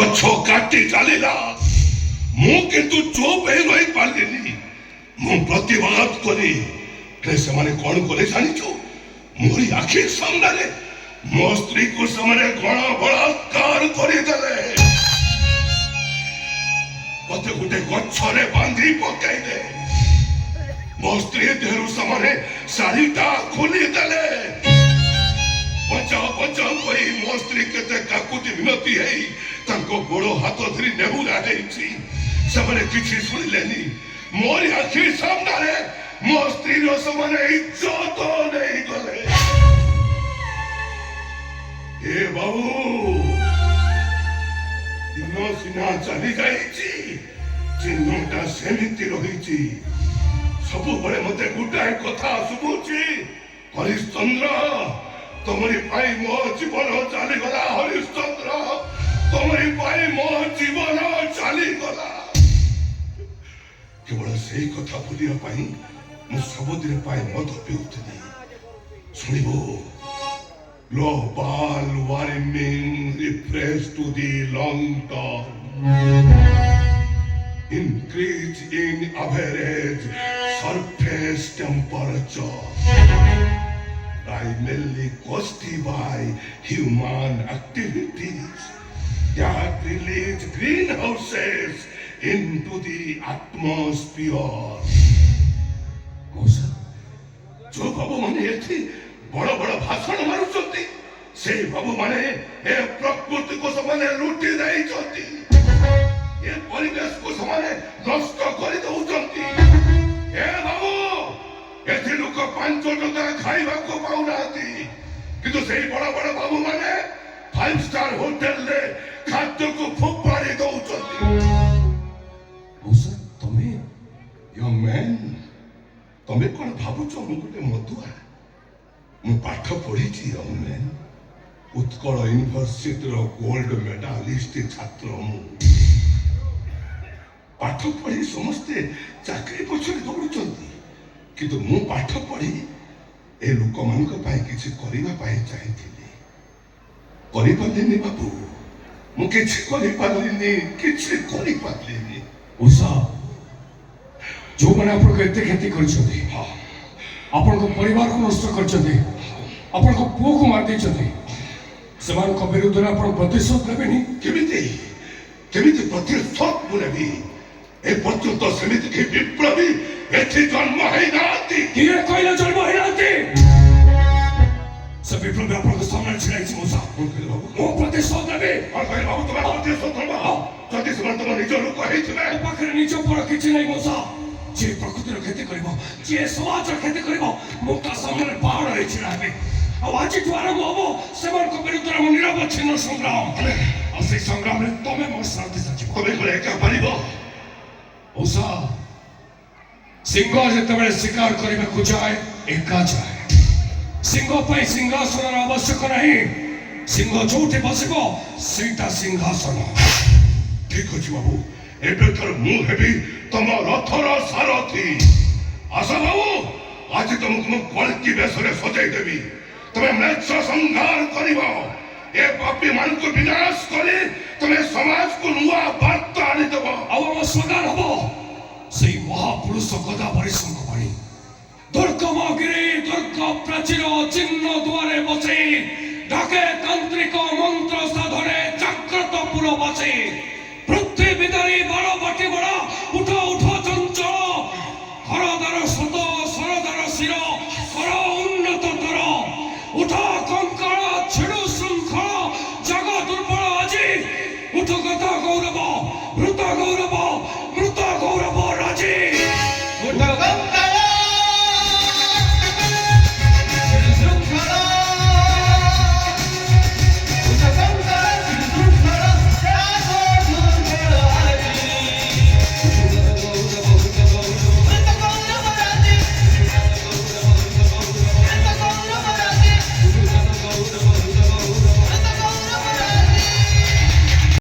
ଗଛ କାଟି ଚାଲିଲା। ମୁଁ କିନ୍ତୁ ଚୁପ୍ ହେଇ ରହିପାରିଲିନି। ମୁଁ ପ୍ରତିବାଦ କରି ସେମାନେ କଣ କଲେ ଜାଣିଛୁ? ମୋରି ଆଖି ସାମ୍ନାରେ ମୋ ସ୍ତ୍ରୀକୁ ସେମାନେ ଗଣ ବଳାତ୍କାର କରିଦେଲେ। ମତେ ଗୋଟେ ଗଛରେ ବାନ୍ଧି ପକାଇଲେ। ମୋ ସ୍ତ୍ରୀ ଦେହରୁ ସେମାନେ ଶାଢ଼ୀଟା ଖୋଲିଦେଲେ। ବଚାଅ ବଚାଅ କହି ମୋ ସ୍ତ୍ରୀ କେତେ କାକୁତି ମିନତି ହେଇ ତାଙ୍କ ଗୋଡ଼ ହାତ ଧରି ନେହୁରା ହେଇଛି। ସେମାନେ କିଛି ଶୁଣିଲେନି। ମୋରି ଆଖି ସାମ୍ନାରେ ମୋ ସ୍ତ୍ରୀର ସେମାନେ ଇଜ୍ଜତ ନେଇଗଲେ। ଏ ବାବୁ, ଦିନ ସିନା ଚାଲି ଯାଇଛି, ଚିହ୍ନଟା ସେମିତି ରହିଛି। ସବୁବେଳେ ମତେ ଗୋଟାଏ କଥା ଶୁଭୁଛି, ହରିଶ୍ଚନ୍ଦ୍ର ତମରି ପାଇଁ ମୋ ଜୀବନ ଚାଲିଗଲା। ହରିଶ୍ଚନ୍ଦ୍ର ତମରି ପାଇଁ ମୋ ଜୀବନ ଚାଲିଗଲା। କେବଳ ସେଇ କଥା ଭୁଲିବା ପାଇଁ ମୁଁ ସବୁଦିନ ପାଇଁ ମଦ ପିଉଥିଲି। ଶୁଣିବୁ, global warming refers to the long term increase in average surface temperature, primarily caused by human activities that release greenhouses into the atmosphere. जो बाबू माने एथि बड़ बड़ भाषण मारुचंती, से बाबू माने ए प्रकृति को समाने लुटी देइचंती। ए परिवेश को समाने नष्ट करि दउचंती। ए बाबू, एथि लोक 5 टका खाइबा को पाउनाती, किंतु सेही बड़ बड़ बाबू माने 5 स्टार होटल रे खाद्य को फुपाड़ी दउचंती। तमे यंग मैन, तमे कौन भावुच मु गोटे मधुआ? मु पाठ पढ़ी young man. Utkal university gold medalist छात्र मु। पाठ पढ़ी समस्ते चाकरी पछरे दौड़ुचंती, किंतु मु पाठ पढ़ी ए लोक मानक पाई किछि करिबा पाई चाहिथिली। करि पालिनी बाबू, मु किछि करि पालिनी, किछि करि पालिनी। उषा, जो मैंने आपको एते क्षति करछथि, आपन को परिवार को नष्ट करछथि, आपन को पुओ को मार देछथि, समान को विरुद्ध रे आपन प्रतिशोध लेबेनी। केमिति केमिति प्रतिशोध मुनेबी? ए पर्यंत समिति के विप्लवी एथि जन्म है नाती। किए कहले जन्म है नाती? सब विप्लवी आपन को सामने छिड़ाई छी। उषा, मो प्रतिशोध लेबे। और भाई बाबू, तुम प्रतिशोध लेबा? जदि समान तुम निज लोक हेइथिबे, पाखरे निज पर किछि नै। उषा, जे प्रकृतिर क्षति करिबो, जे समाजर क्षति करिबो, मो ता सामने पहाड़ रे छिड़ाबे। आज आरंभ हम से विरुद्ध निरवच्छिन्न संग्राम। से संग्राम तमें मोर साथ उषा, सिंह जिते शिकार करने को जाए एका जाए। सिंह सिंहासन आवश्यक नहीं, सिंह जो बसब सेटा सिंहासन। ठीक अच्छे बाबू, एबेठर मु हेबी तम रथर सारथी। आशा बाबू, आज तुमको मु कल्कि बेशरे सजाई देवी। तुम्हें म्लेच्छ संहार करिबो। ए पापी मान को विनाश करे तुम्हें समाज को नुआ वार्ता आनी देबो। अब हम स्लोगान हबो सही महापुरुष गदाधरी सिंह बाणी। दुर्गम गिरी दुर्ग प्राचीर चिन्ह द्वारे बसे, डाके तांत्रिक मंत्र साधने जाग्रत पुर बसे।